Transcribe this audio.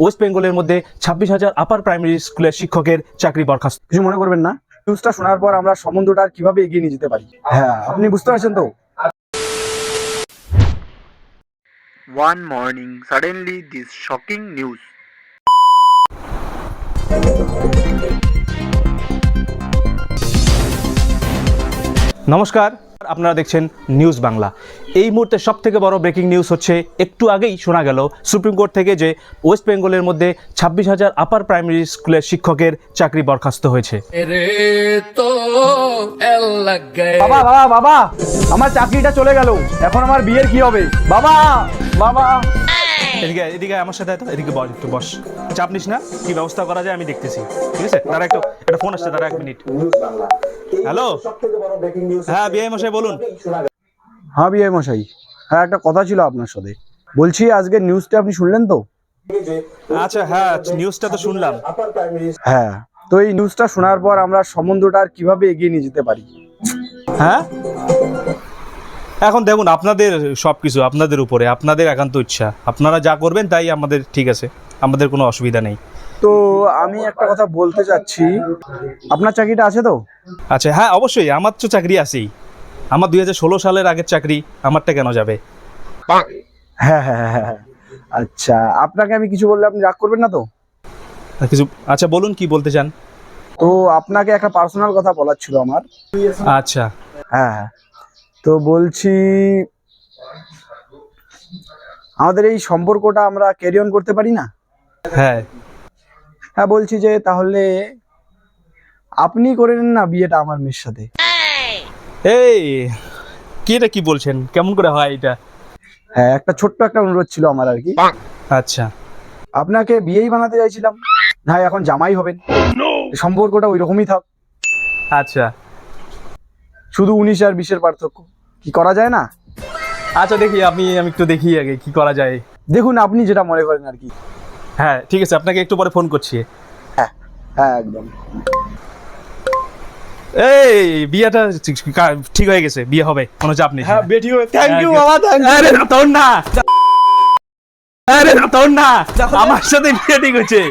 West বেঙ্গলের মধ্যে 26,000 upper primary স্কুলের শিক্ষকের চাকরি বরখাস্ত। কিছু মনে করবেন না, নিউজটা শোনার পর আমরা সম্বন্ধটা আর কিভাবে এগিয়ে নিয়ে যেতে পারি। হ্যাঁ, আপনি বুঝতে পারছেন তো? One morning, suddenly this shocking news. নমস্কার, আপনারা দেখছেন নিউজ বাংলা। এই মুহূর্তে সবথেকে বড় ব্রেকিং নিউজ হচ্ছে, একটু আগেই শোনা গেল সুপ্রিম কোর্ট থেকে যে ওয়েস্ট বেঙ্গলের মধ্যে 26,000 আপার প্রাইমারি স্কুলের শিক্ষকের চাকরি বরখাস্ত হয়েছে। বাবা বাবা বাবা, আমার চাকরিটা চলে গেল, এখন আমার বিয়ের কি হবে? বাবা বাবা, এদিকে এদিকে আমার সাথে আয় তো, এদিকে বস, একটু বস, চাপ নিস না, কি ব্যবস্থা করা যায় আমি দেখতেছি, ঠিক আছে? তারা একটা ফোন আসছে, তারা 1 মিনিট। হ্যালো, হ্যাঁ বিআই মশাই বলুন। হ্যাঁ বিআই মশাই, হ্যাঁ একটা কথা ছিল আপনার সাথে। বলছি, আজকের নিউজটা আপনি শুনলেন তো? আচ্ছা হ্যাঁ, নিউজটা তো শুনলাম। হ্যাঁ, তো এই নিউজটা শোনার পর আমরা সম্বন্ধটা আর কিভাবে এগিয়ে নিয়ে যেতে পারি। হ্যাঁ, এখন দেখুন, আপনাদের সবকিছু আপনাদের উপরে, আপনাদের একান্ত ইচ্ছা, আপনারা যা করবেন তাই আমাদের ঠিক আছে, আমাদের কোনো অসুবিধা নেই। তো আমি একটা কথা বলতে চাচ্ছি, আপনার চাকরিটা আছে তো? আচ্ছা হ্যাঁ, অবশ্যই আমার তো চাকরি আছেই, আমার 2016 সালের আগের চাকরি, আমারটা কেন যাবে? হ্যাঁ হ্যাঁ হ্যাঁ হ্যাঁ। আচ্ছা, আপনাকে আমি কিছু বললে আপনি রাগ করবেন না তো? কিছু আচ্ছা বলুন, কি বলতে চান? তো আপনাকে একটা পার্সোনাল কথা বলার ছিল আমার। আচ্ছা হ্যাঁ হ্যাঁ, তো বলছি, আমাদের এই সম্পর্কটা আমরা ক্যারি অন করতে পারি না? হ্যাঁ, হ্যাঁ বলছি যে, তাহলে আপনি করে নিন না বিয়েটা আমার মেয়ের সাথে। এই কি এটা কি বলছেন, কেমন করে হয় এটা? হ্যাঁ, একটা ছোট্ট একটা অনুরোধ ছিল আমার আর কি। আচ্ছা আপনাকে বিয়েই বানাতে চাইছিলাম, না এখন জামাই হবেন, সম্পর্কটা ওই রকমই থাক, আচ্ছা শুধু 19 আর 20-এর পার্থক্য। কি করা যায় না? আচ্ছা দেখি, আমি একটু দেখি আগে কি করা যায়। দেখুন, আপনি যেটা মনে করেন আর কি। হ্যাঁ ঠিক আছে, আপনাকে একটু পরে ফোন করছি। হ্যাঁ একদম। এই বিয়েটা ঠিক হয়ে গেছে, বিয়ে হবে, কোনো চাপ নেই। হ্যাঁ, বেটি হয়ে থ্যাংক ইউ হ্যাঁ, বাবা, থ্যাংক ইউ। আরে না তোর না, আরে না তোর না, আমার সাথে বিয়ে ঠিক হচ্ছে।